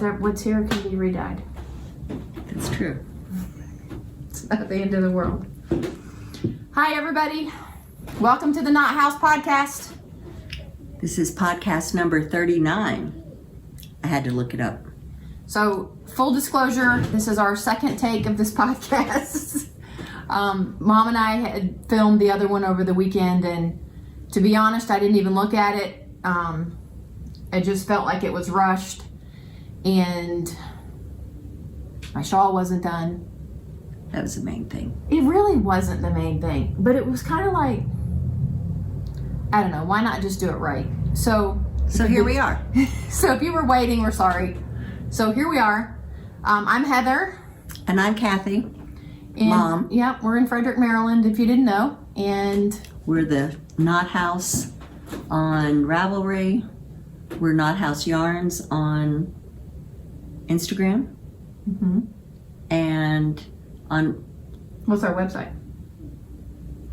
what's here can be redyed. That's true. It's not the end of the world. Hi, everybody. Welcome to the Not House podcast. This is podcast number 39. I had to look it up. So, full disclosure, this is our second take of this podcast. Mom and I had filmed the other one over the weekend, and to be honest, I didn't even look at it. I just felt like it was rushed, and my shawl wasn't done. That was the main thing. It really wasn't the main thing, but it was kind of like, I don't know, why not just do it right? So here we are. So if you were waiting, we're sorry. So here we are. I'm Heather. And I'm Cathy. And, Mom. Yeah, we're in Frederick, Maryland, if you didn't know. And We're the Not House on Ravelry. We're Not House Yarns on Instagram. mm-hmm. And on... What's our website?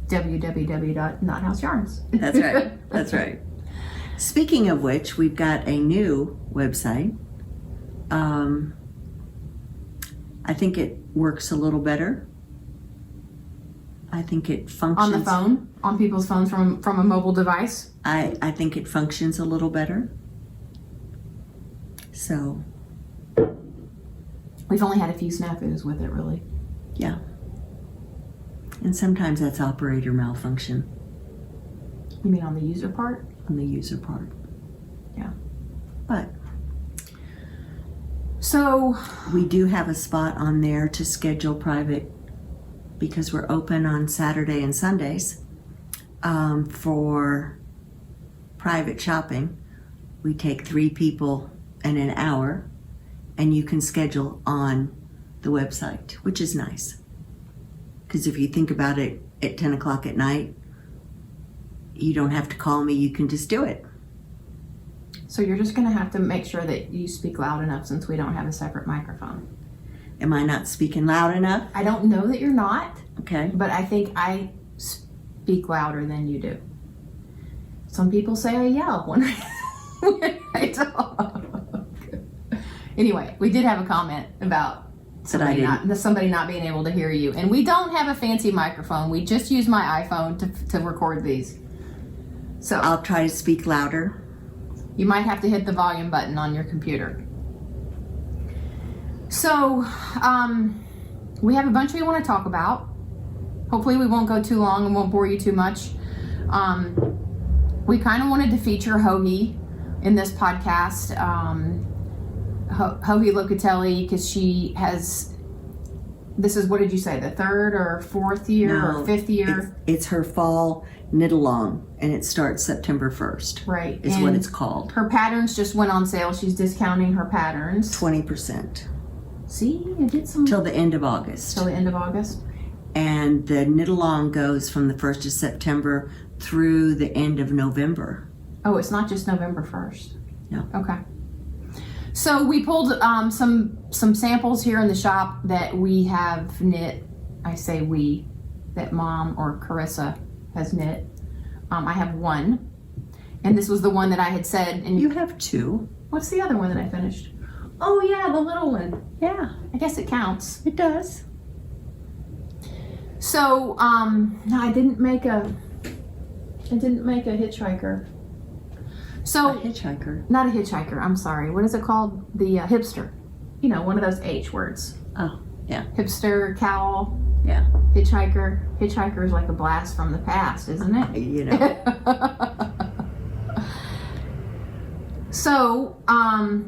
www.nothouseyarns. That's right. That's right. Speaking of which, we've got a new website. I think it works a little better. I think it functions... On the phone? On people's phones from a mobile device? I think it functions a little better. So... We've only had a few snafus with it, really. Yeah. And sometimes that's operator malfunction You mean on the user part? on the user part. Yeah. But So, we do have a spot on there to schedule private, because we're open on Saturday and Sundays for private shopping. We take 3 people in an hour, and you can schedule on the website, which is nice. Because if you think about it, at 10 o'clock at night, you don't have to call me, you can just do it. so you're just going to have to make sure that you speak loud enough since we don't have a separate microphone. Am I not speaking loud enough? I don't know that you're not, Okay. but I think I speak louder than you do. Some people say I yell when I talk. Anyway, we did have a comment about somebody not being able to hear you. And we don't have a fancy microphone. We just use my iPhone to record these. So I'll try to speak louder. you might have to hit the volume button on your computer. So, we have a bunch we want to talk about. Hopefully we won't go too long and won't bore you too much. We kind of wanted to feature Hoagie in this podcast. Hoagie Locatelli, because she has, this is, what did you say, the 3rd or 4th year or 5th year? It's her fall knit along, and it starts September 1st. Right. Is and what it's called. Her patterns just went on sale. She's discounting her patterns. 20%. See, I did some. Till the end of August. Till the end of August. And the knit along goes from the 1st of September through the end of November. Oh, it's not just November 1st. No. Okay. So we pulled some samples here in the shop that we have knit. I say we, that Mom or Carissa has knit. I have one, and this was the one that I had said. And You have 2. what's the other one that I finished? Oh yeah, the little one. Yeah, I guess it counts. it does. So no, I didn't make a hitchhiker. So A hitchhiker. not a hitchhiker. I'm sorry. What is it called? The hipster. You know, one of those H words. Oh, yeah. Hipster, cowl, Yeah. hitchhiker. Hitchhiker is like a blast from the past, isn't it? You know. So,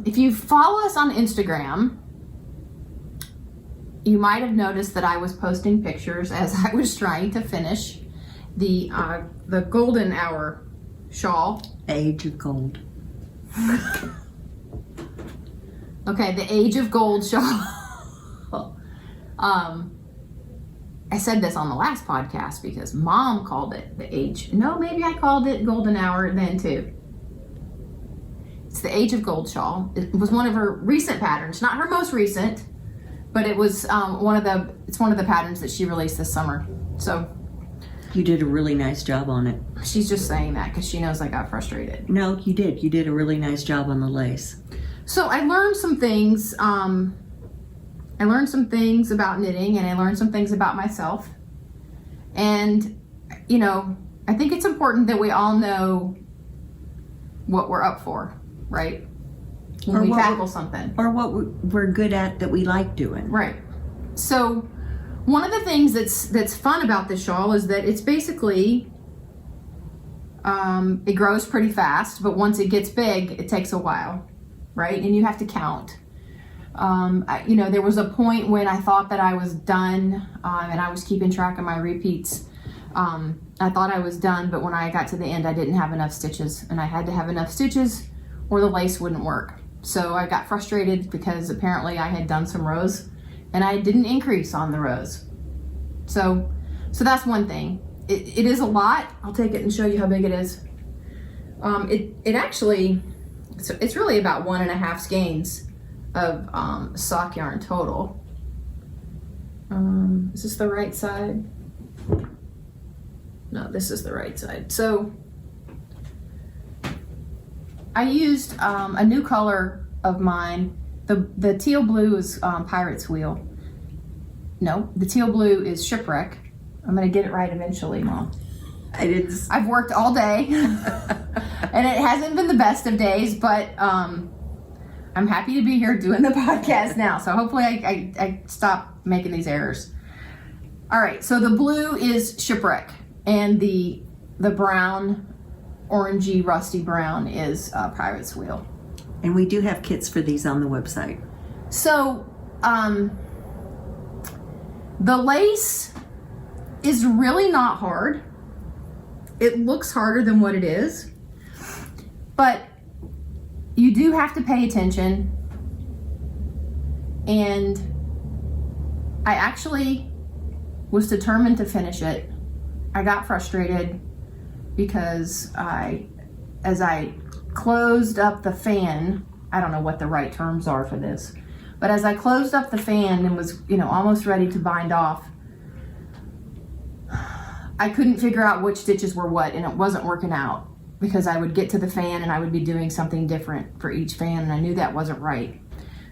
if you follow us on Instagram, you might have noticed that I was posting pictures as I was trying to finish the golden hour shawl. Age of Gold. Okay, the Age of Gold shawl. I said this on the last podcast because Mom called it the Age. No, maybe I called it Golden Hour then too. It's the Age of Gold shawl. It was one of her recent patterns, not her most recent, but it was one of the patterns that she released this summer. So You did a really nice job on it. she's just saying that because she knows I got frustrated. No, you did. You did a really nice job on the lace. So I learned some things. I learned some things about knitting, and I learned some things about myself. And, you know, I think it's important that we all know what we're up for, right? When we tackle something. Or what we're good at that we like doing. Right. So one of the things that's fun about this shawl is that it's basically, it grows pretty fast, but once it gets big, it takes a while, right? And you have to count. You know, there was a point when I thought that I was done, and I was keeping track of my repeats. I thought I was done, but when I got to the end, I didn't have enough stitches, and I had to have enough stitches or the lace wouldn't work. So I got frustrated because apparently I had done some rows and I didn't increase on the rows. So that's one thing. It is a lot. I'll take it and show you how big it is. It actually, it's really about 1.5 skeins of sock yarn total. Is this the right side? No, this is the right side. So I used a new color of mine. The teal blue is Pirate's Wheel. No, the teal blue is Shipwreck. I'm gonna get it right eventually, Mom. I've worked all day and it hasn't been the best of days, but I'm happy to be here doing the podcast now. So hopefully I stop making these errors. All right, so the blue is Shipwreck and the brown, orangey, rusty brown is Pirate's Wheel. And we do have kits for these on the website. So the lace is really not hard. It looks harder than what it is, but you do have to pay attention. And I actually was determined to finish it. I got frustrated because as I closed up the fan, I don't know what the right terms are for this, but as I closed up the fan and was, you know, almost ready to bind off, I couldn't figure out which stitches were what, and it wasn't working out because I would get to the fan and I would be doing something different for each fan, and I knew that wasn't right.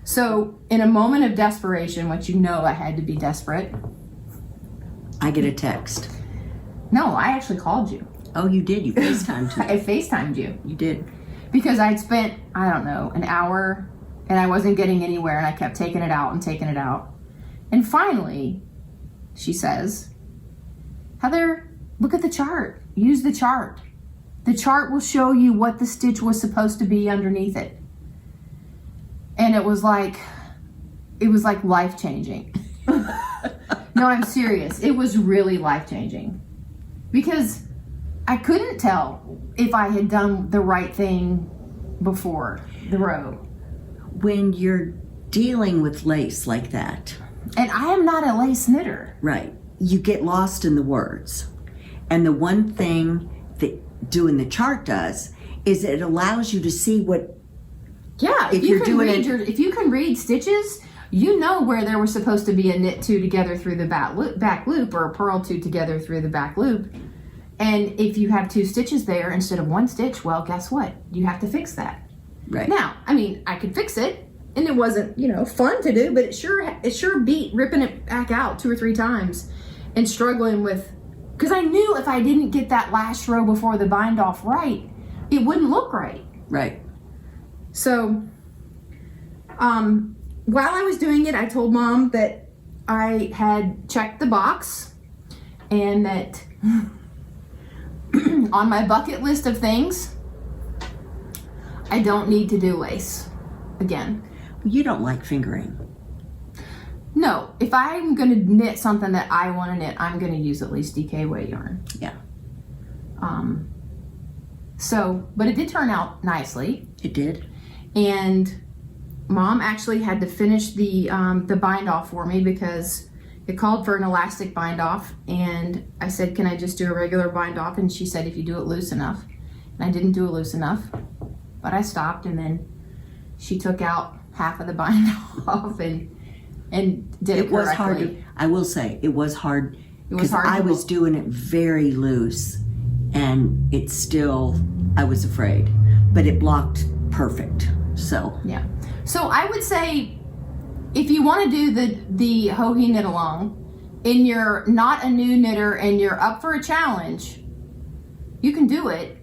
So in a moment of desperation, which you know I had to be desperate, I get a text. No, I actually called you. Oh, you did? You FaceTimed me. I FaceTimed you. You did. Because I'd spent, I don't know, an hour and I wasn't getting anywhere, and I kept taking it out and taking it out. And finally, she says, Heather, look at the chart. Use the chart. The chart will show you what the stitch was supposed to be underneath it. And it was like life-changing. No, I'm serious. It was really life-changing. Because I couldn't tell if I had done the right thing before the row. When you're dealing with lace like that. And I am not a lace knitter. Right. You get lost in the words. And the one thing that doing the chart does is it allows you to see what. Yeah, if you can read stitches, you know where there was supposed to be a knit 2 together through the back loop or a purl 2 together through the back loop. And if you have 2 stitches there instead of 1 stitch, well, guess what? You have to fix that. Right. Now, I mean, I could fix it, and it wasn't, you know, fun to do, but it sure beat ripping it back out 2 or 3 times and struggling with, because I knew if I didn't get that last row before the bind off right, it wouldn't look right. Right. So, while I was doing it, I told Mom that I had checked the box and that on my bucket list of things, I don't need to do lace again. You don't like fingering. No, if I'm going to knit something that I want to knit, I'm going to use at least DK weight yarn. Yeah. But it did turn out nicely. It did. And Mom actually had to finish the bind off for me because it called for an elastic bind off, and I said, can I just do a regular bind off? And she said, if you do it loose enough. And I didn't do it loose enough, but I stopped, and then she took out half of the bind off and did it correctly. Was hard. I will say it was hard because I was doing it very loose, and I was afraid, but it blocked perfect. So Yeah. So I would say if you want to do the Hohi knit along and you're not a new knitter and you're up for a challenge, you can do it.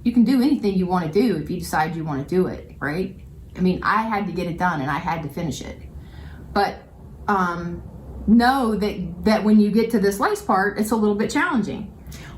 You can do anything you want to do if you decide you want to do it, right? I mean, I had to get it done and I had to finish it. But know that when you get to this lace part, it's a little bit challenging.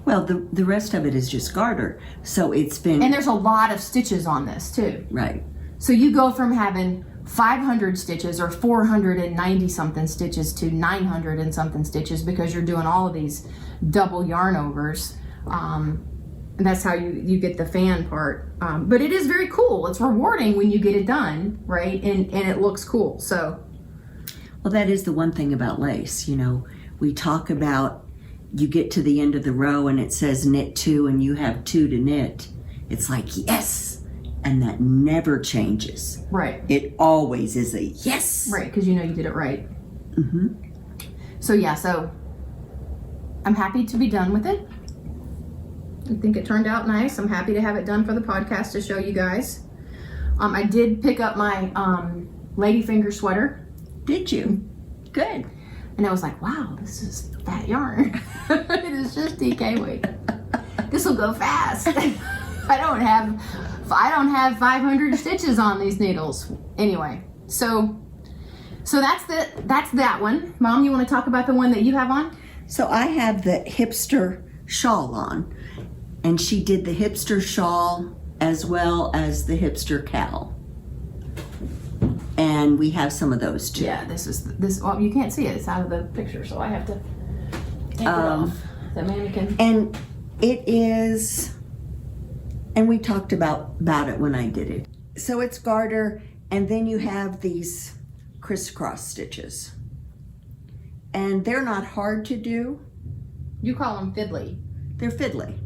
well, the rest of it is just garter. So it's been And there's a lot of stitches on this too. right. So you go from having 500 stitches or 490 something stitches to 900 and something stitches because you're doing all of these double yarn overs. And that's how you get the fan part. But it is very cool. It's rewarding when you get it done, right? And it looks cool. So, Well, that is the one thing about lace. You know, we talk about you get to the end of the row and it says knit 2 and you have 2 to knit. It's like, yes. And that never changes. right. It always is a yes. Right, because you know you did it right. Mm-hmm. So yeah, so I'm happy to be done with it. I think it turned out nice. I'm happy to have it done for the podcast to show you guys. I did pick up my ladyfinger sweater, Did you? Good. and I was like, wow, this is fat yarn. It is just DK weight. This will go fast. I don't have 500 stitches on these needles. Anyway, so that's that one. Mom, you want to talk about the one that you have on? So I have the Hipster shawl on, and she did the Hipster shawl as well as the Hipster cowl. And we have some of those too. Yeah, this. Well, you can't see it. It's out of the picture, so I have to take it off the mannequin. And it is, and we talked about it when I did it. So it's garter, and then you have these crisscross stitches. And they're not hard to do. You call them fiddly. They're fiddly.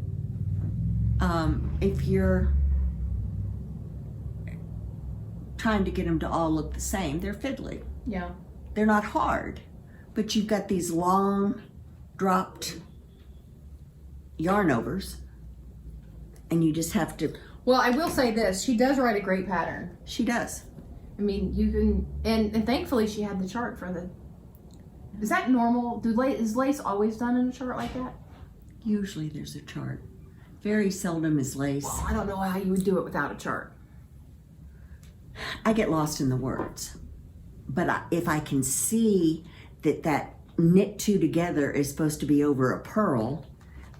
If you're trying to get them to all look the same, they're fiddly. Yeah. They're not hard, but you've got these long dropped yarn overs, and you just have to. Well, I will say this: she does write a great pattern. She does. I mean, you can, and thankfully she had the chart for the. Is that normal? Is lace always done in a chart like that? Usually there's a chart. Very seldom is lace. Well, I don't know how you would do it without a chart. I get lost in the words. But if I can see that knit 2 together is supposed to be over a purl,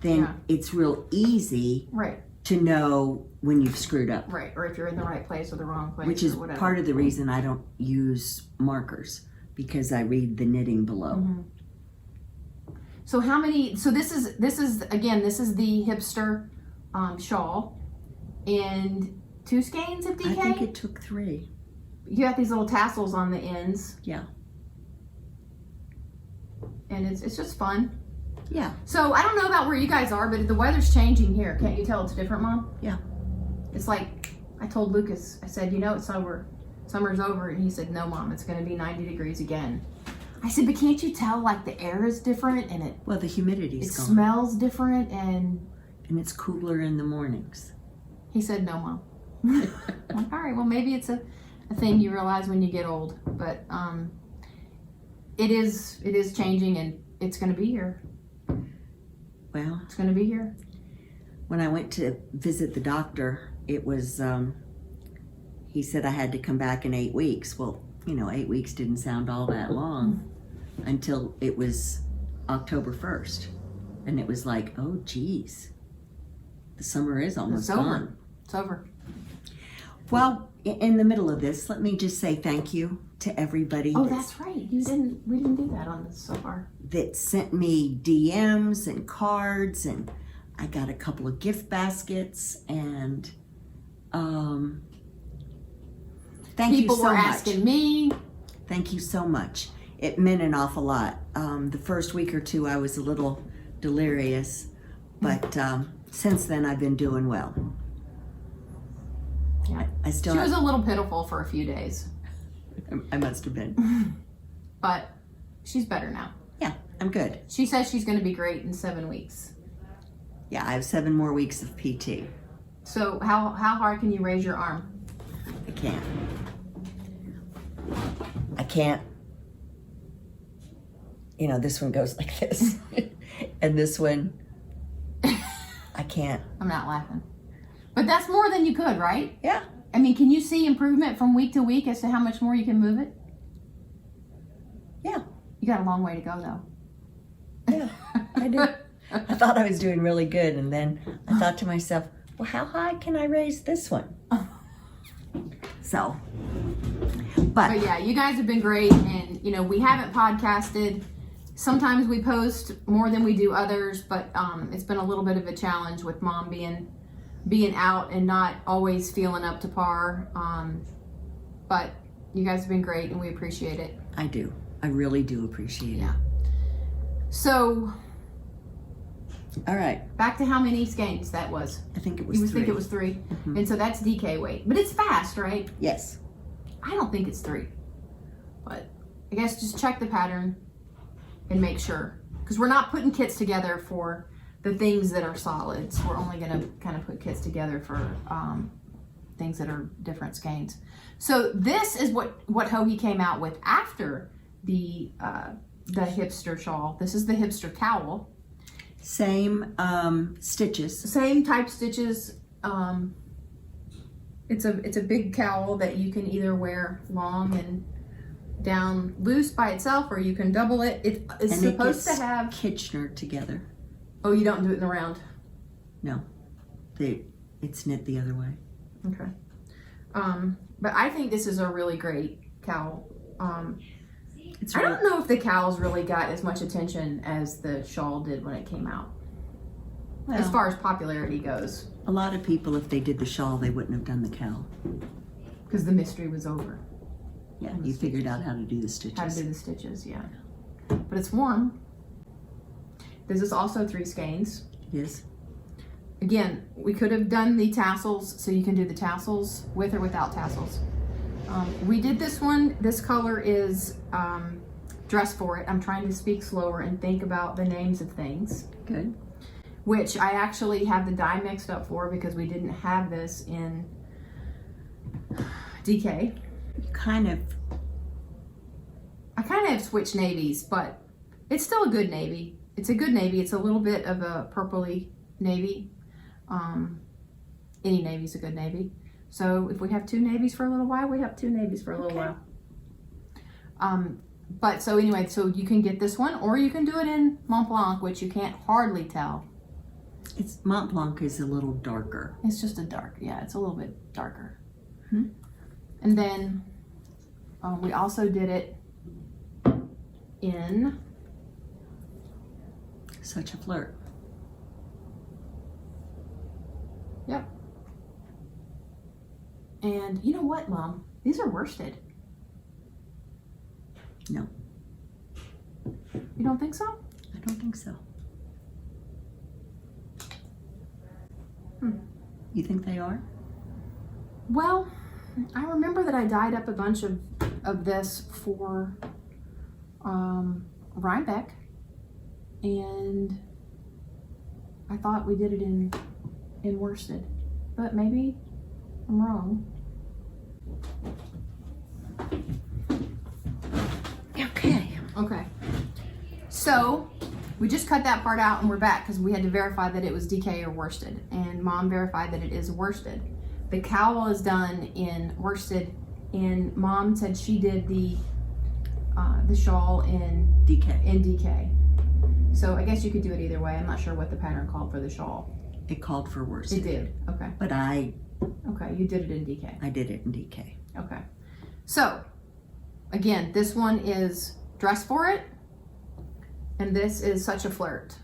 then Yeah. it's real easy Right. to know when you've screwed up. Right. Or if you're in the right place or the wrong place. Which is or whatever. part of the reason I don't use markers, because I read the knitting below. Mm-hmm. So how many? So this is the Hipster shawl, and 2 skeins of DK. I think it took 3. You got these little tassels on the ends, Yeah. and it's just fun. Yeah. So I don't know about where you guys are, but the weather's changing here. Can't you tell it's different, Mom? Yeah. It's like I told Lucas. I said, it's over. Summer's over, and he said, no, Mom, it's going to be 90 degrees again. I said, but can't you tell like the air is different and it Well, the humidity's gone. smells different? And It's cooler in the mornings. he said, no, Mom. I'm like, all right, well, maybe it's a thing you realize when you get old, but it is changing, and it's going to be here. Well, It's going to be here. when I went to visit the doctor, it was, he said I had to come back in 8 weeks. Well, 8 weeks didn't sound all that long until it was October 1st. And it was like, oh, geez, the summer is almost It's over. gone. It's over. Well, in the middle of this, let me just say thank you to everybody Oh, that's right. We didn't do that on this so far. that sent me DMs and cards, and I got a couple of gift baskets, and thank People you so were much. asking me. Thank you so much. It meant an awful lot. The first week or 2 I was a little delirious, but since then I've been doing well. Yeah. I still She was a little pitiful for a few days, I must have been. but she's better now. Yeah, I'm good. She says she's going to be great in 7 weeks. Yeah, I have 7 more weeks of PT. So how hard can you raise your arm? I can't. You know, this one goes like this. And this one, I can't. I'm not laughing. But that's more than you could, right? Yeah. I mean, can you see improvement from week to week as to how much more you can move it? Yeah. You got a long way to go, though. Yeah, I do. I thought I was doing really good, and then I thought to myself, well, how high can I raise this one? So, but yeah, you guys have been great, and you know, we haven't podcasted. Sometimes we post more than we do others, but it's been a little bit of a challenge with Mom being out and not always feeling up to par. But you guys have been great, and we appreciate it. I do. I really do appreciate it. Yeah. So, all right. Back to how many skeins that was. I think it was 3. You think it was 3? Mm-hmm. And so that's DK weight. But it's fast, right? Yes. I don't think it's 3. But I guess just check the pattern and make sure. Because we're not putting kits together for the things that are solids. We're only going to kind of put kits together for things that are different skeins. So this is what Hoagie came out with after the Hipster shawl. This is the Hipster Cowl. Same stitches. Same type stitches. It's a big cowl that you can either wear long and down loose by itself, or you can double it. It's supposed to have Kitchener together. Oh, you don't do it in the round? No, it's knit the other way. Okay. But I think this is a really great cowl. I don't know if the cowls really got as much attention as the shawl did when it came out. Well, as far as popularity goes. A lot of people, if they did the shawl, they wouldn't have done the cowl. Because the mystery was over. Yeah, you figured out how to do the stitches. How to do the stitches, yeah. But it's warm. This is also 3 skeins. Yes. Again, we could have done the tassels, so you can do the tassels with or without tassels. We did this one. This color is Dress For It. I'm trying to speak slower and think about the names of things. Good. Which I actually have the dye mixed up for because we didn't have this in DK. I kind of have switched navies, but it's still a good navy. It's a good navy. It's a little bit of a purpley navy. Any navy's a good navy. So if we have 2 navies for a little while, we have 2 navies for a little while. But so anyway, so you can get this one, or you can do it in Mont Blanc, which you can't hardly tell. It's Mont Blanc is a little darker. It's just a dark, yeah, it's a little bit darker. Hmm. And then we also did it in Such a Flirt. Yep. And you know what, Mom? These are worsted. No. You don't think so? I don't think so. You think they are? Well, I remember that I dyed up a bunch of this for Rhinebeck, and I thought we did it in worsted, but maybe I'm wrong. Okay. So we just cut that part out and we're back because we had to verify that it was DK or worsted, and Mom verified that it is worsted. The cowl is done in worsted, and Mom said she did the shawl in DK. So I guess you could do it either way. I'm not sure what the pattern called for the shawl. It called for worsted. It did. Okay. But Okay, you did it in DK. I did it in DK. Okay. So again, this one is Dress For It, and this is Such a Flirt,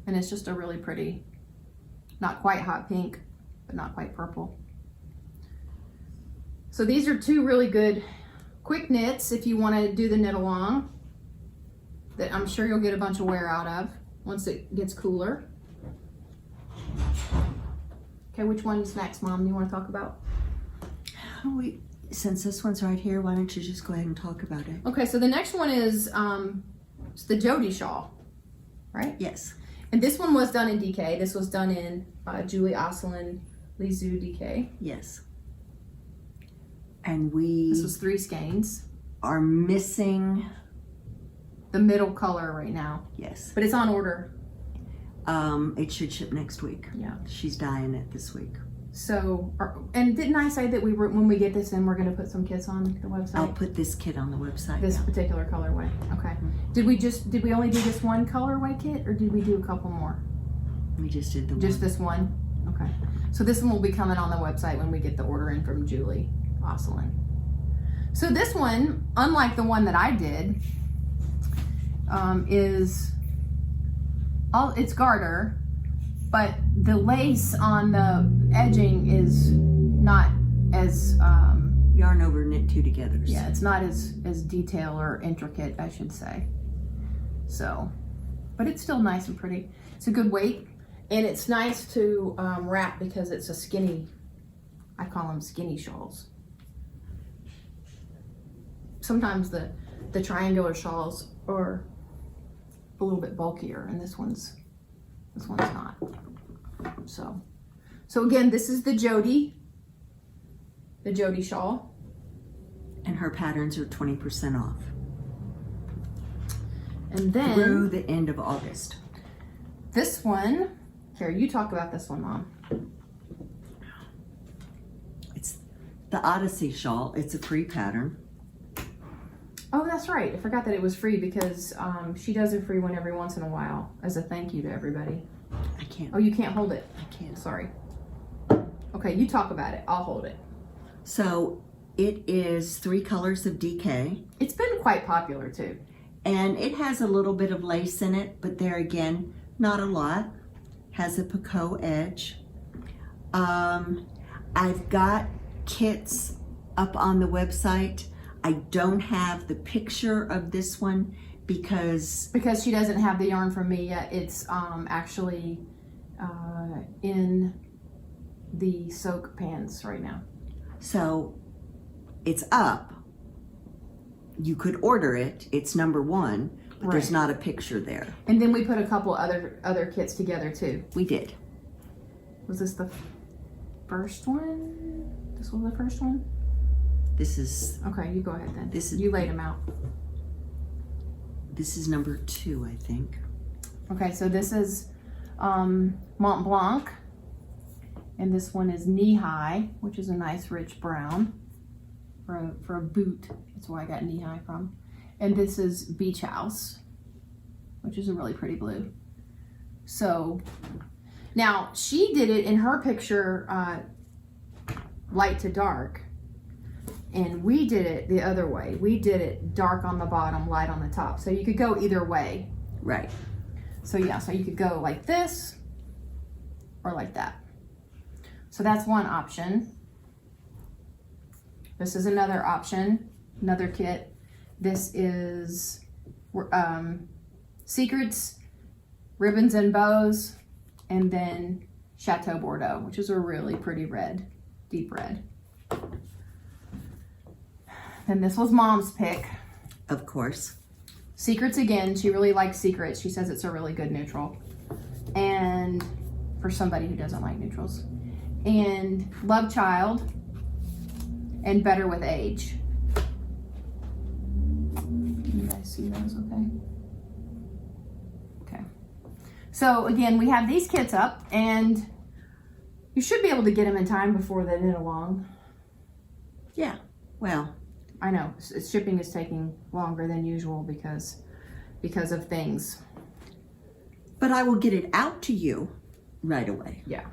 and it's just a really pretty, not quite hot pink, but not quite purple. So these are 2 really good quick knits if you want to do the knit along, that I'm sure you'll get a bunch of wear out of once it gets cooler. Okay, which one's next, Mom? You want to talk about? Since this one's right here, why don't you just go ahead and talk about it? Okay, so the next one is it's the Jodi Shawl, right? Yes. And this one was done in DK. This was done in Julie Oslin Lizou DK. Yes. And we This was 3 skeins. are missing, The middle color right now. yes. But it's on order. It should ship next week. Yeah. She's dyeing it this week. So, and didn't I say that when we get this in, we're going to put some kits on the website? I'll put this kit on the website. This now. particular colorway. Okay. Did we only do this one colorway kit, or did we do a couple more? We just did the Just one. this one? Okay. So this one will be coming on the website when we get the order in from Julie Osselin. So this one, unlike the one that I did, it's garter, but the lace on the edging is not as Yarn over, knit 2 together. yeah, it's not as detailed or intricate, I should say. So, but it's still nice and pretty. It's a good weight, and it's nice to wrap because it's a skinny. I call them skinny shawls. Sometimes the triangular shawls are a little bit bulkier, and this one's not. So again, this is the Jodi Shawl. And her patterns are 20% off And then through the end of August. this one, here, you talk about this one, Mom. It's the Odessey Shawl. It's a free pattern. Oh, that's right. I forgot that it was free because she does a free one every once in a while as a thank you to everybody. I can't. Oh, you can't hold it. I can't. Sorry. Okay, you talk about it. I'll hold it. So it is 3 colors of DK, It's been quite popular too. and it has a little bit of lace in it, but there again, not a lot. Has a picot edge. I've got kits up on the website. I don't have the picture of this one because Because she doesn't have the yarn from me yet. It's actually in the soak pans right now. so it's up. You could order it. It's number 1, but there's Right. not a picture there. And then we put a couple other kits together too. We did. Was this the first one? This was the first one? This is Okay, you go ahead then. This is- You laid them out. number 2, I think. Okay, so this is Mont Blanc, and this one is Knee High, which is a nice rich brown for a boot. That's where I got Knee High from. And this is Beach House, which is a really pretty blue. So now she did it in her picture light to dark, and we did it the other way. We did it dark on the bottom, light on the top. So you could go either way. Right. So yeah, so you could go like this or like that. So that's one option. This is another option, another kit. This is Secrets, Ribbons and Bows, and then Chateau Bordeaux, which is a really pretty red, deep red. Then this was Mom's pick. Of course. Secrets again. She really likes Secrets. She says it's a really good neutral. And for somebody who doesn't like neutrals. And Love Child and Better with Age. Can you guys see those okay? Okay. So again, we have these kits up, and you should be able to get them in time before they knit along. Yeah. Well, I know shipping is taking longer than usual because of things. but I will get it out to you right away. Yeah.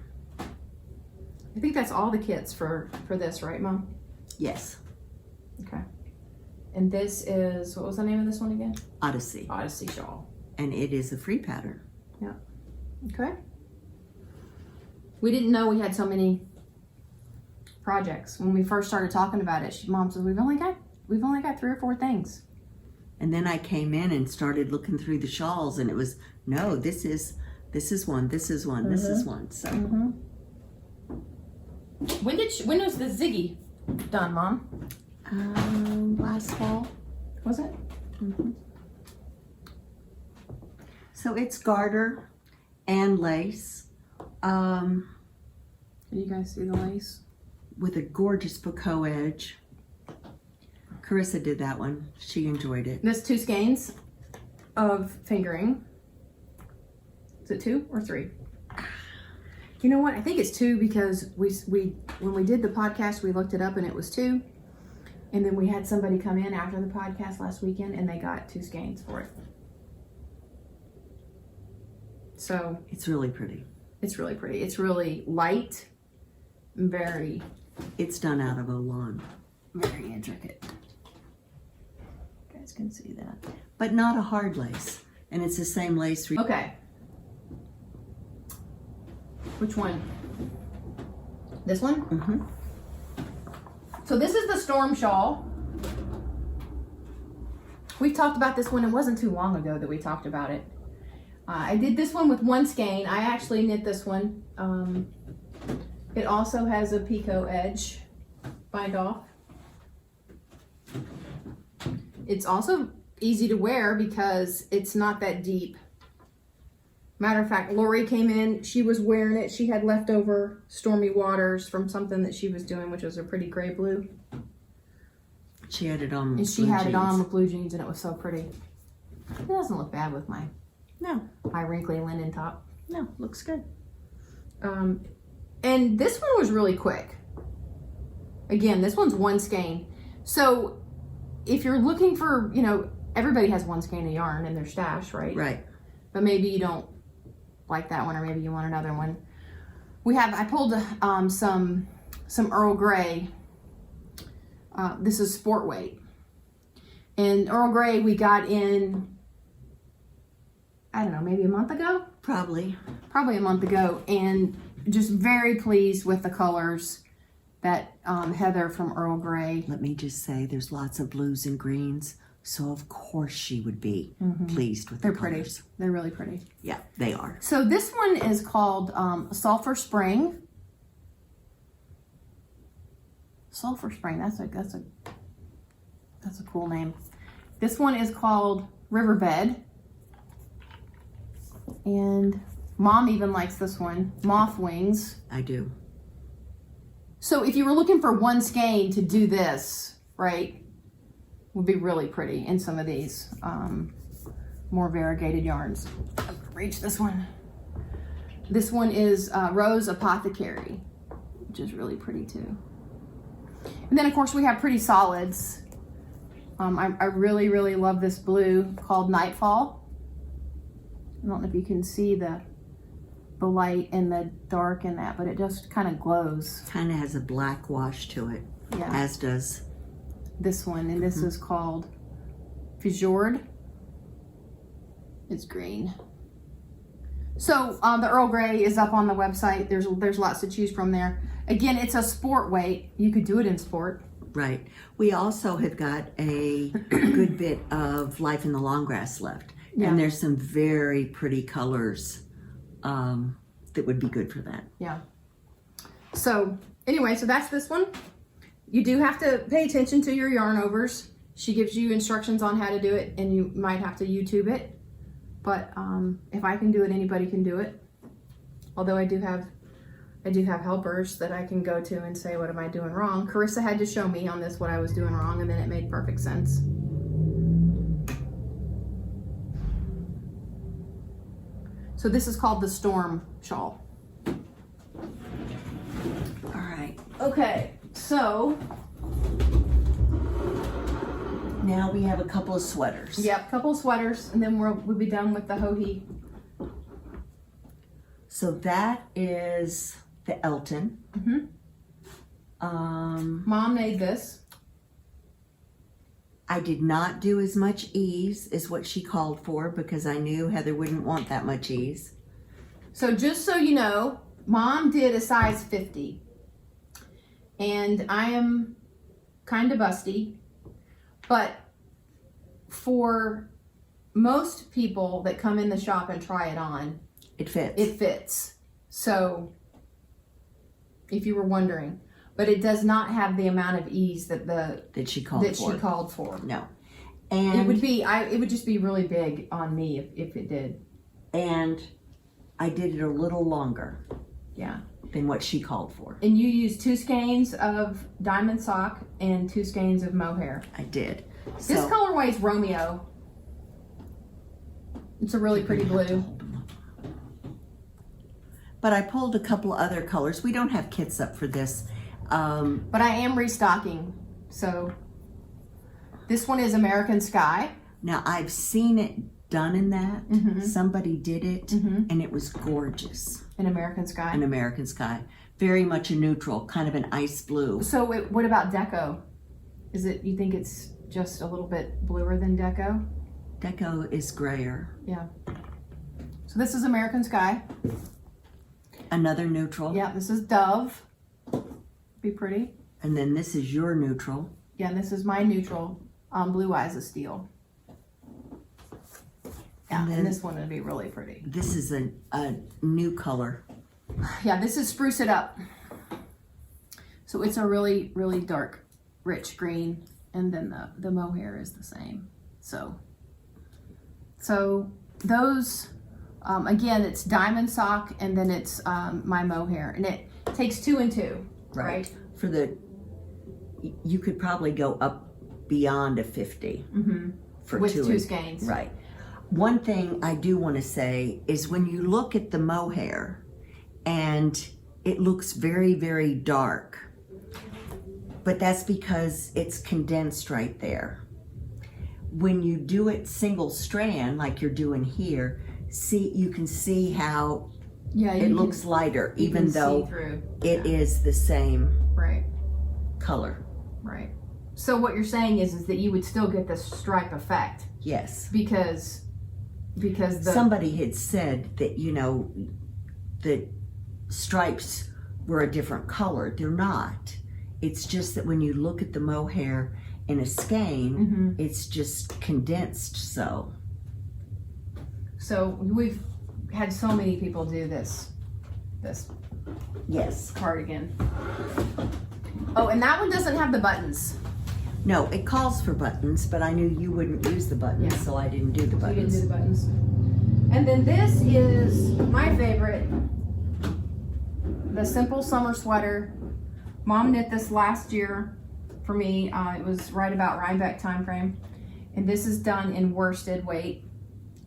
I think that's all the kits for this, right, Mom? Yes. Okay. And this is, what was the name of this one again? Odessey. Odessey Shawl. And it is a free pattern. Yeah. Okay. We didn't know we had so many projects when we first started talking about it. Mom said we've only got 3 or 4 things. And then I came in and started looking through the shawls, and it was, no, this is one, this is one, this is one. So When was the Ziggy done, Mom? last fall. Was it? So it's garter and lace Can you guys see the lace? with a gorgeous picot edge. Carissa did that one. She enjoyed it. There's 2 skeins of fingering. Is it 2 or 3? You know what? I think it's 2 because we when we did the podcast, we looked it up and it was 2. And then we had somebody come in after the podcast last weekend and they got 2 skeins for it. So It's really pretty. it's really pretty. It's really light, very, It's done out of Olan. very intricate. You guys can see that. But not a hard lace. And it's the same lace. Okay. Which one? This one? Mm-hmm. So this is the Storm Shawl. We talked about this one. It wasn't too long ago that we talked about it. I did this one with 1 skein. I actually knit this one. It also has a picot edge bind off. It's also easy to wear because it's not that deep. Matter of fact, Lori came in, she was wearing it. She had leftover Stormy Waters from something that she was doing, which was a pretty gray blue. She had it on. And she had it on with blue jeans and it was so pretty. It doesn't look bad with my wrinkly linen top. No, looks good. And this one was really quick. Again, this one's 1 skein. So if you're looking for, everybody has 1 skein of yarn in their stash, right? Right. But maybe you don't like that one, or maybe you want another one. I pulled some Earl Grey. This is sport weight. And Earl Grey we got in, I don't know, maybe a month ago? Probably a month ago, and just very pleased with the colors that Heather from Earl Grey. Let me just say, there's lots of blues and greens, so of course she would be pleased with the pretty. colors. They're really pretty. Yeah, they are. So this one is called Sulphur Spring. Sulphur Spring. That's a cool name. This one is called Riverbed. And Mom even likes this one, Moth Wings. I do. So if you were looking for 1 skein to do this, right, would be really pretty in some of these more variegated yarns. I'm gonna reach this one. This one is Rose Apothecary, which is really pretty too. And then of course we have pretty solids. I really, really love this blue called Nightfall. I don't know if you can see the light and the dark in that, but it just kind of glows. Kind of has a black wash to it, Yeah. as does This one, and this is called Fjord. It's green. So the Earl Grey is up on the website. There's lots to choose from there. Again, it's a sport weight. You could do it in sport. right. We also have got a good bit of Life in the Long Grass left. Yeah. And there's some very pretty colors that would be good for that. Yeah. So anyway, so that's this one. You do have to pay attention to your yarn overs. She gives you instructions on how to do it, and you might have to YouTube it. But if I can do it, anybody can do it. Although I do have helpers that I can go to and say, what am I doing wrong? Carissa had to show me on this what I was doing wrong, and then it made perfect sense. So this is called the Storm Shawl. All right. Okay, so Now we have a couple of sweaters. yep, couple sweaters, and then we'll be done with the Ho-He. So that is the Elton. Mom made this. I did not do as much ease as what she called for because I knew Heather wouldn't want that much ease. So just so you know, Mom did a size 50. And I am kind of busty. But for most people that come in the shop and try it on, It fits. it fits. So, if you were wondering. But it does not have the amount of ease that that she called for. she called for. No. And It would just be really big on me if it did. And I did it a little longer. Yeah. than what she called for. And you used 2 skeins of diamond sock and 2 skeins of mohair. I did. This colorway is Romeo. It's a really pretty blue. But I pulled a couple other colors. We don't have kits up for this. But I am restocking. So this one is American Sky. Now I've seen it done in that. Mm-hmm. Somebody did it, Mm-hmm. and it was gorgeous. An American Sky. An American Sky. Very much a neutral, kind of an ice blue. So what about Deco? You think it's just a little bit bluer than Deco? Deco is grayer. Yeah. So this is American Sky. Another neutral. Yeah, this is Dove. Be pretty. And then this is your neutral. Yeah, and this is my neutral. Blue Eyes of Steel. Yeah, and this one would be really pretty. This is a new color. Yeah, this is Spruce It Up. So it's a really, really dark, rich green. And then the mohair is the same. So those, again, it's diamond sock and then it's my mohair. And it takes 2 and 2, right? For you could probably go up beyond a 50 for with 2 2 skeins. Right. One thing I do want to say is when you look at the mohair and it looks very, very dark, but that's because it's condensed right there. When you do it single strand, like you're doing here, you can see how it looks lighter, even though it is the same color. Right. So what you're saying is that you would still get the stripe effect. Yes. Because somebody had said that, the stripes were a different color. They're not. It's just that when you look at the mohair in a skein, it's just condensed so. So we've had so many people do this Yes. cardigan. Oh, and that one doesn't have the buttons. No, it calls for buttons, but I knew you wouldn't use the buttons, so I didn't do the You buttons. didn't do the buttons. And then this is my favorite, the Simple Summer Sweater. Mom knit this last year for me. It was right about Rhinebeck time frame. And this is done in worsted weight.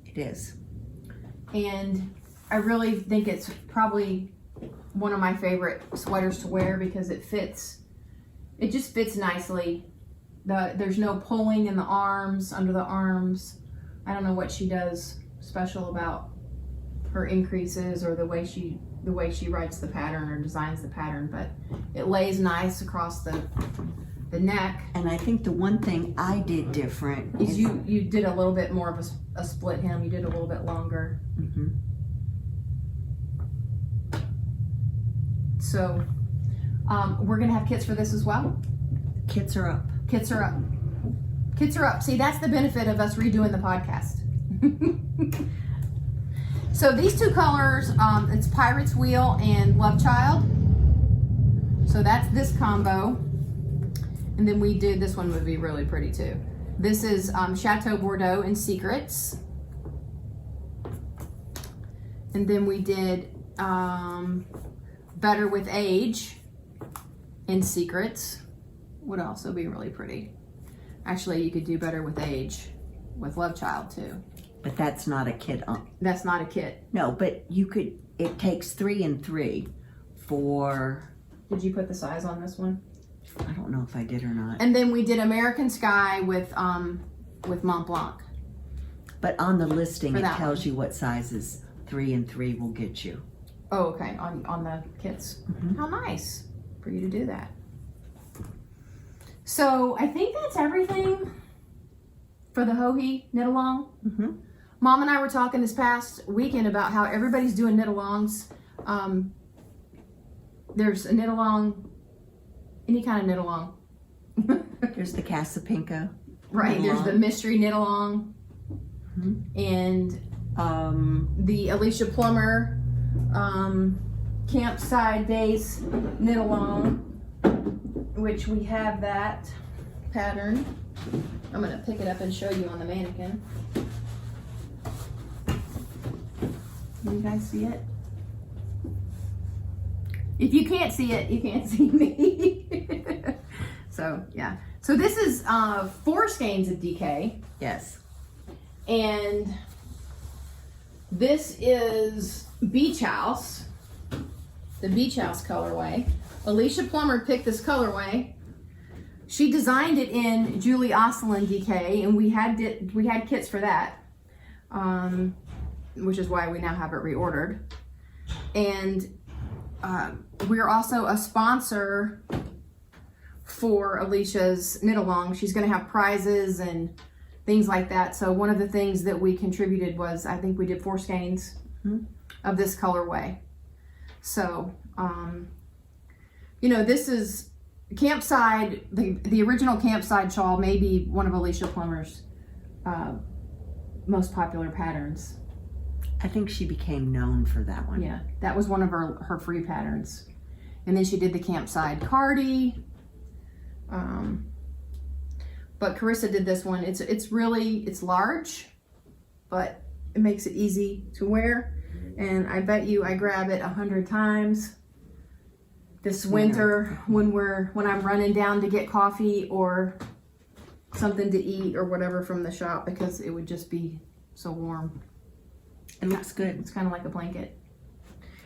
It is. And I really think it's probably one of my favorite sweaters to wear because it just fits nicely. There's no pulling in the arms, under the arms. I don't know what she does special about her increases or the way she writes the pattern or designs the pattern, but it lays nice across the neck. And I think the one thing I did different is you did a little bit more of a split hem. You did a little bit longer. So we're gonna have kits for this as well. Kits are up. Kits are up. Kits are up. See, that's the benefit of us redoing the podcast. So these 2 colors, it's Pirate's Wheel and Love Child. So that's this combo. And then we did, this one would be really pretty too. This is Chateau Bordeaux and Secrets. And then we did Better with Age and Secrets. Would also be really pretty. Actually, you could do Better with Age with Love Child too. But that's not a kit. That's not a kit. No, but you could, it takes 3 and 3 for... Did you put the size on this one? I don't know if I did or not. And then we did American Sky with Mont Blanc. But on the listing, it tells one. you what sizes 3 and 3 will get you. Oh, okay, on the kits. How nice for you to do that. So I think that's everything for the Ho-He knit along. Mom and I were talking this past weekend about how everybody's doing knit alongs. There's a knit along, any kind of knit along. There's the Casapinka. Right, there's the mystery knit along. And the Alicia Plummer Campside Days knit along, which we have that pattern. I'm gonna pick it up and show you on the mannequin. Can you guys see it? If you can't see it, you can't see me. So, yeah. So this is 4 skeins of DK. Yes. And this is Beach House. The Beach House colorway. Alicia Plummer picked this colorway. She designed it in Julie Osselin DK, and we had kits for that, which is why we now have it reordered. And we're also a sponsor for Alicia's knit along. She's going to have prizes and things like that. So one of the things that we contributed was, I think we did 4 skeins of this colorway. So, you know, this is Campside, the original Campside shawl may be one of Alicia Plummer's most popular patterns. I think she became known for that one. Yeah, that was one of her free patterns. And then she did the Campside Cardi. But Carissa did this one. It's large, but it makes it easy to wear. And I bet you I grab it 100 times this winter when I'm running down to get coffee or something to eat or whatever from the shop, because it would just be so warm. It looks good. It's kind of like a blanket.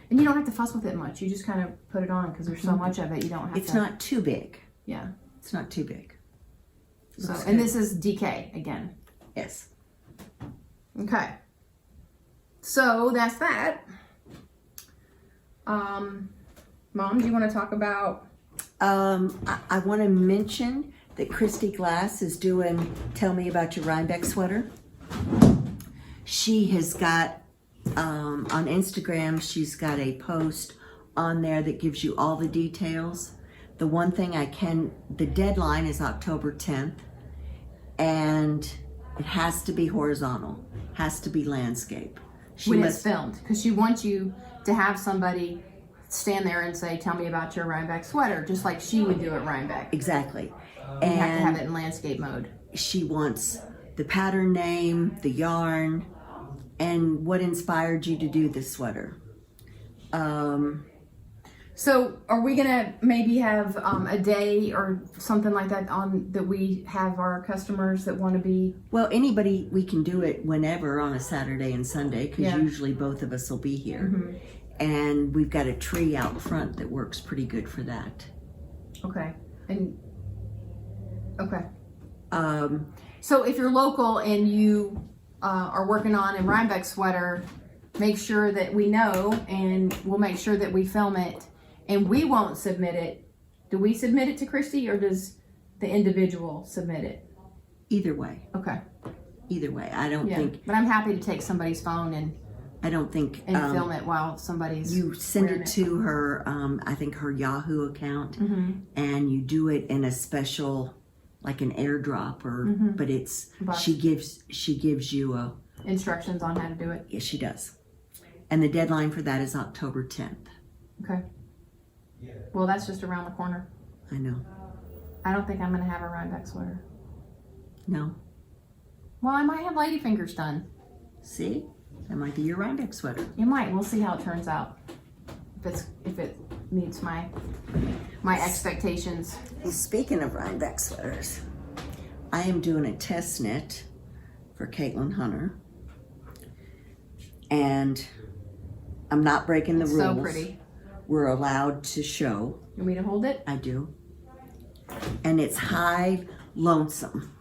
And you don't have to fuss with it much. You just kind of put it on because there's so much of it. You don't have to. It's not too big. Yeah. It's not too big. So, and this is DK again. Yes. Okay. So that's that. Mom, do you want to talk about? I want to mention that Christy Glass is doing Tell Me About Your Rhinebeck Sweater. She has got, on Instagram, she's got a post on there that gives you all the details. The one thing the deadline is October 10th, and it has to be horizontal, has to be landscape. When it's filmed, because she wants you to have somebody stand there and say, tell me about your Rhinebeck sweater, just like she would do at Rhinebeck. Exactly. You have to have it in landscape mode. She wants the pattern name, the yarn, and what inspired you to do this sweater. So are we gonna maybe have a day or something like that that we have our customers that want to be? Well, anybody, we can do it whenever on a Saturday and Sunday, because usually both of us will be here. Mm-hmm. And we've got a tree out front that works pretty good for that. Okay. And okay. So if you're local and you are working on a Rhinebeck sweater, make sure that we know, and we'll make sure that we film it. And we won't submit it. Do we submit it to Christy, or does the individual submit it? Either way. Okay. Either way. I don't think. But I'm happy to take somebody's phone and film it while somebody's. You send it to her. I think her Yahoo account, and you do it in a special, like an airdrop, but she gives you instructions on how to do it. Yes, she does. And the deadline for that is October 10th. Okay. Well, that's just around the corner. I know. I don't think I'm going to have a Rhinebeck sweater. No. Well, I might have ladyfingers done. See? That might be your Rhinebeck sweater. You might. We'll see how it turns out. If it meets my expectations. Speaking of Rhinebeck sweaters, I am doing a test knit for Caitlin Hunter. And I'm not breaking the rules. So pretty. We're allowed to show. You want me to hold it? I do. And it's High Lonesome.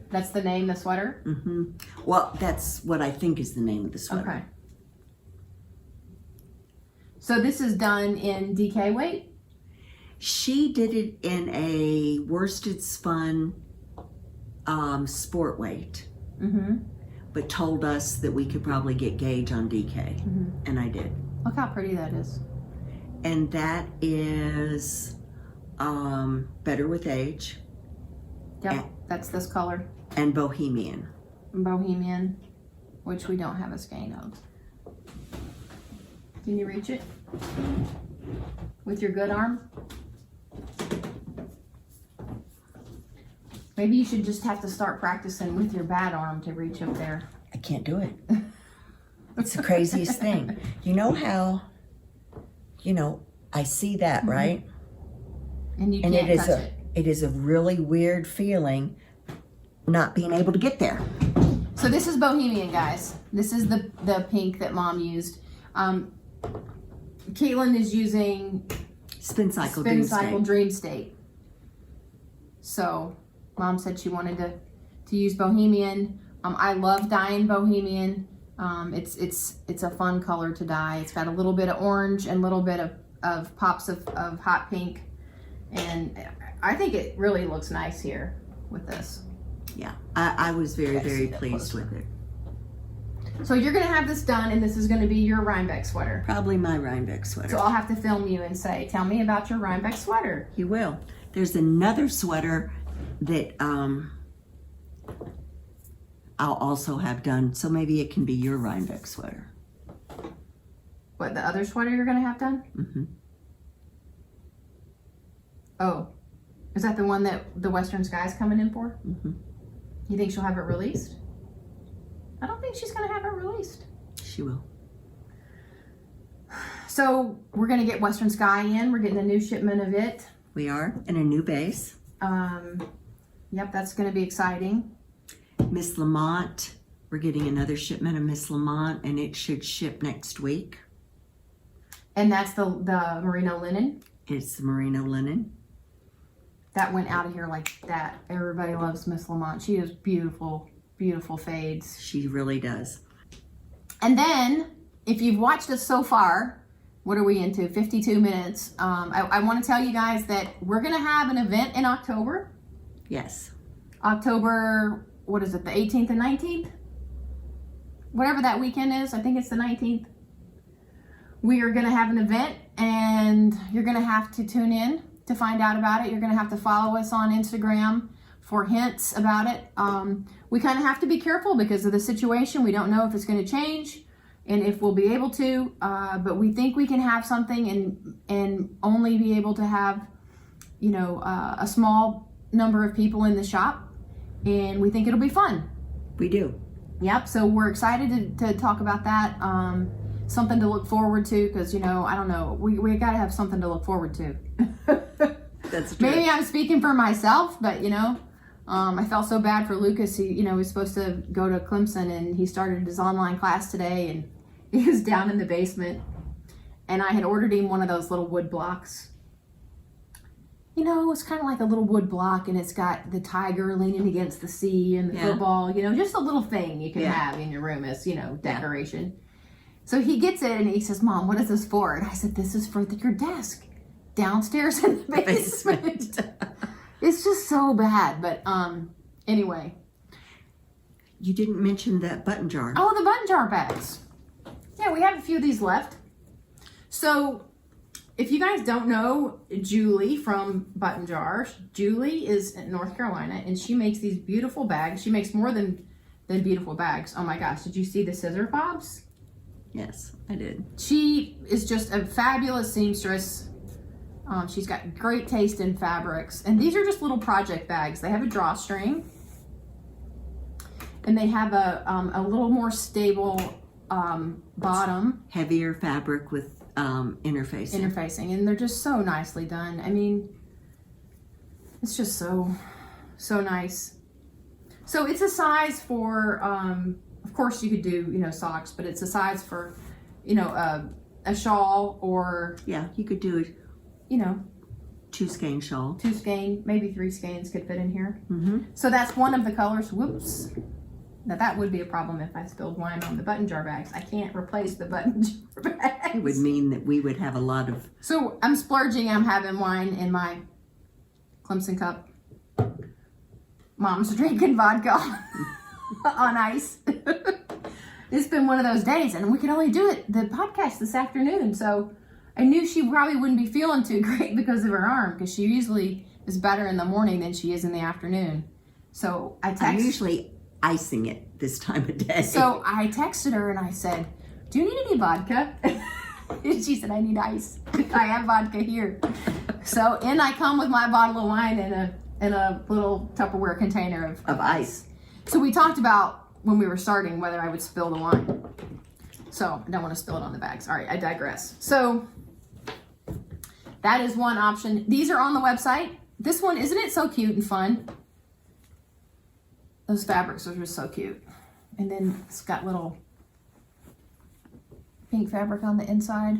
That's the name, the sweater? Mm-hmm. Well, that's what I think is the name of the sweater. Okay. So this is done in DK weight? She did it in a worsted spun sport weight. Mm-hmm. But told us that we could probably get gauge on DK. And I did. Look how pretty that is. And that is Better with Age. Yep, that's this color. And Bohemian. Bohemian, which we don't have a skein of. Can you reach it? With your good arm? Maybe you should just have to start practicing with your bad arm to reach up there. I can't do it. It's the craziest thing. You know how, I see that, right? And you And can't touch it. it is a really weird feeling not being able to get there. So this is Bohemian, guys. This is the pink that Mom used. Caitlin is using Spin Cycle Dream State. So Mom said she wanted to use Bohemian. I love dyeing Bohemian. It's a fun color to dye. It's got a little bit of orange and a little bit of pops of hot pink. And I think it really looks nice here with this. Yeah, I was very pleased with it. So you're going to have this done, and this is going to be your Rhinebeck sweater. Probably my Rhinebeck sweater. So I'll have to film you and say, tell me about your Rhinebeck sweater. You will. There's another sweater that I'll also have done, so maybe it can be your Rhinebeck sweater. What, the other sweater you're going to have done? Mm-hmm. Oh, is that the one that the Western Sky's coming in for? Mm-hmm. You think she'll have it released? I don't think she's going to have it released. She will. So we're going to get Western Sky in. We're getting a new shipment of it. We are, and a new base. Yep, that's going to be exciting. Miss Lamont, we're getting another shipment of Miss Lamont, and it should ship next week. And that's the merino linen. It's the merino linen. That went out of here like that. Everybody loves Miss Lamont. She has beautiful, beautiful fades. She really does. And then, if you've watched us so far, what are we into? 52 minutes. I want to tell you guys that we're going to have an event in October. Yes. October, what is it, the 18th and 19th? Whatever that weekend is, I think it's the 19th. We are going to have an event, and you're going to have to tune in to find out about it. You're going to have to follow us on Instagram for hints about it. We kind of have to be careful because of the situation. We don't know if it's going to change and if we'll be able to, but we think we can have something and only be able to have, you know, a small number of people in the shop, and we think it'll be fun. We do. Yep, so we're excited to talk about that. Something to look forward to, because, you know, I don't know, we got to have something to look forward to. That's true. Maybe I'm speaking for myself, but, you know, I felt so bad for Lucas. He, you know, was supposed to go to Clemson, and he started his online class today, and he was down in the basement, and I had ordered him one of those little wood blocks. You know, it's kind of like a little wood block, and it's got the tiger leaning against the sea and the football, you know, just a little thing you can have in your room as, you know, decoration. Yeah. So he gets it, and he says, Mom, what is this for? And I said, this is for your desk downstairs in the basement. It's just so bad. But anyway. You didn't mention that button jar. Oh, the button jar bags. Yeah, we have a few of these left. So if you guys don't know Julie from Button Jars, Julie is in North Carolina, and she makes these beautiful bags. She makes more than beautiful bags. Oh my gosh, did you see the scissor fobs? Yes, I did. She is just a fabulous seamstress. She's got great taste in fabrics. And these are just little project bags. They have a drawstring. And they have a little more stable bottom. Heavier fabric with interfacing. And they're just so nicely done. I mean, it's just so nice. So it's a size for, of course you could do, you know, socks, but it's a size for, you know, a shawl, or... Yeah, you could do it. You know, 2 skein shawl. 2 skein, maybe 3 skeins could fit in here. Mm-hmm. So that's one of the colors. Whoops. Now that would be a problem if I spilled wine on the button jar bags. I can't replace the button jar bags. It would mean that we would have a lot of... So I'm splurging. I'm having wine in my Clemson cup. Mom's drinking vodka on ice. It's been one of those days, and we could only do the podcast this afternoon. So I knew she probably wouldn't be feeling too great because of her arm, because she usually is better in the morning than she is in the afternoon. So I'm usually icing it this time of day. So I texted her and I said, do you need any vodka? And she said, I need ice. I have vodka here. So in I come with my bottle of wine in a little Tupperware container of ice. So we talked about when we were starting whether I would spill the wine. So I don't want to spill it on the bags. All right, I digress. So that is one option. These are on the website. This one, isn't it so cute and fun? Those fabrics are just so cute. And then it's got little pink fabric on the inside.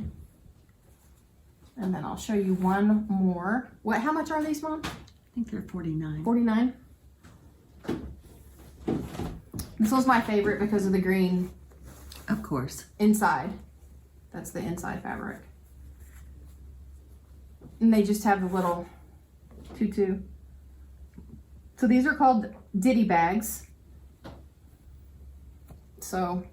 And then I'll show you one more. What? How much are these, Mom? I think they're $49. $49. This was my favorite because of the green. Of course. Inside. That's the inside fabric. And they just have a little tutu. So these are called ditty bags. So,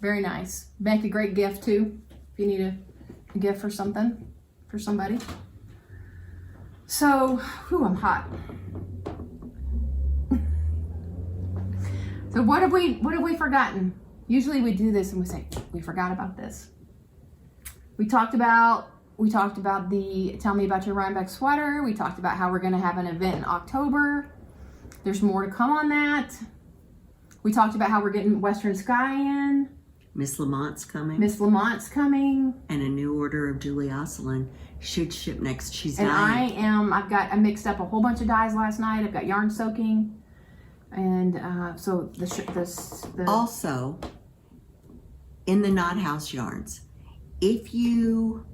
very nice. Make a great gift too, if you need a gift for something, for somebody. So, whew, I'm hot. So what have we forgotten? Usually we do this and we say, we forgot about this. We talked about the Tell Me About Your Rhinebeck Sweater. We talked about how we're gonna have an event in October. There's more to come on that. We talked about how we're getting Western Sky in. Miss Lamont's coming. Miss Lamont's coming. And a new order of Julie Osselin should ship next. She's and dying. I mixed up a whole bunch of dyes last night. I've got yarn soaking. And so also, in the Knot House yarns, if you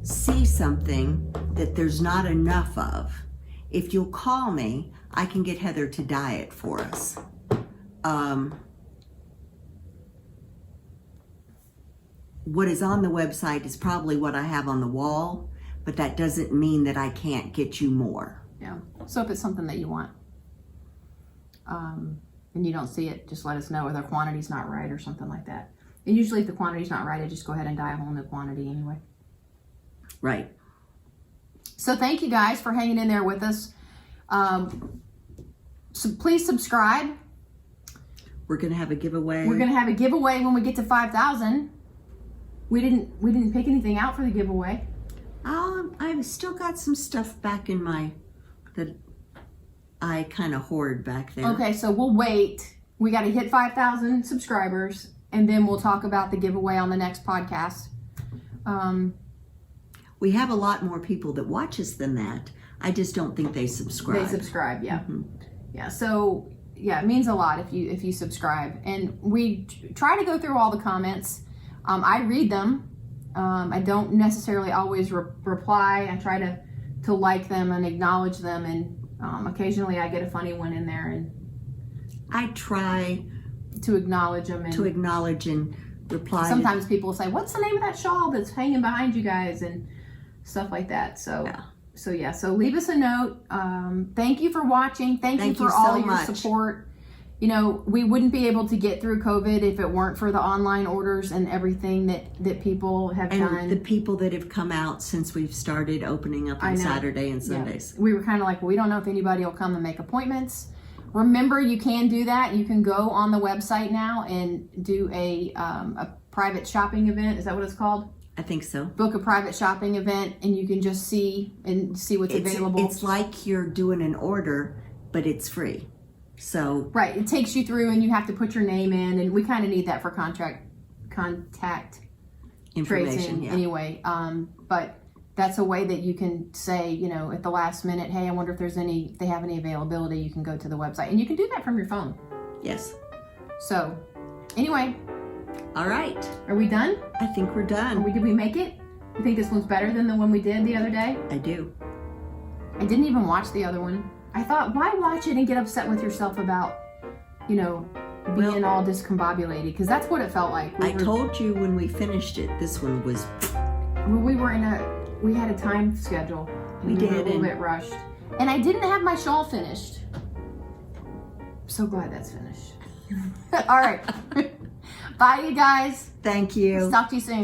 see something that there's not enough of, if you'll call me, I can get Heather to dye it for us. What is on the website is probably what I have on the wall, but that doesn't mean that I can't get you more. Yeah. So if it's something that you want, and you don't see it, just let us know, or the quantity's not right or something like that. And usually if the quantity's not right, I just go ahead and dye a whole new quantity anyway. Right. So thank you guys for hanging in there with us. So please subscribe. We're gonna have a giveaway. We're gonna have a giveaway when we get to 5,000. We didn't pick anything out for the giveaway. I've still got some stuff back in that I kind of hoard back there. Okay, so we'll wait. We got to hit 5,000 subscribers, and then we'll talk about the giveaway on the next podcast. We have a lot more people that watch us than that. I just don't think they subscribe. They subscribe, yeah. Mm-hmm. Yeah, so yeah, it means a lot if you subscribe. And we try to go through all the comments. I read them. I don't necessarily always reply. I try to like them and acknowledge them, and occasionally I get a funny one in there, and I try to acknowledge them and reply. Sometimes people say, "What's the name of that shawl that's hanging behind you guys?" and stuff like that. So so leave us a note. Thank you for watching. Thank you for all your support. You know, we wouldn't be able to get through COVID if it weren't for the online orders and everything that people have done. And the people that have come out since we've started opening up on Saturday and Sundays. Yeah. We were kind of like, well, we don't know if anybody will come and make appointments. Remember, you can do that. You can go on the website now and do a private shopping event. Is that what it's called? I think so. Book a private shopping event, and you can just see what's available. It's like you're doing an order, but it's free. So right, it takes you through, and you have to put your name in, and we kind of need that for contact information. Yeah. Anyway, but that's a way that you can say, you know, at the last minute, hey, I wonder if they have any availability. You can go to the website, and you can do that from your phone. Yes. So, anyway. All right. Are we done? I think we're done. Did we make it? You think this one's better than the one we did the other day? I do. I didn't even watch the other one. I thought, why watch it and get upset with yourself about, you know, being all discombobulated? Because that's what it felt like. I told you when we finished it, this one was... We had a time schedule. We did. We were a little bit rushed. And I didn't have my shawl finished. I'm so glad that's finished. All right. Bye, you guys. Thank you. Talk to you soon.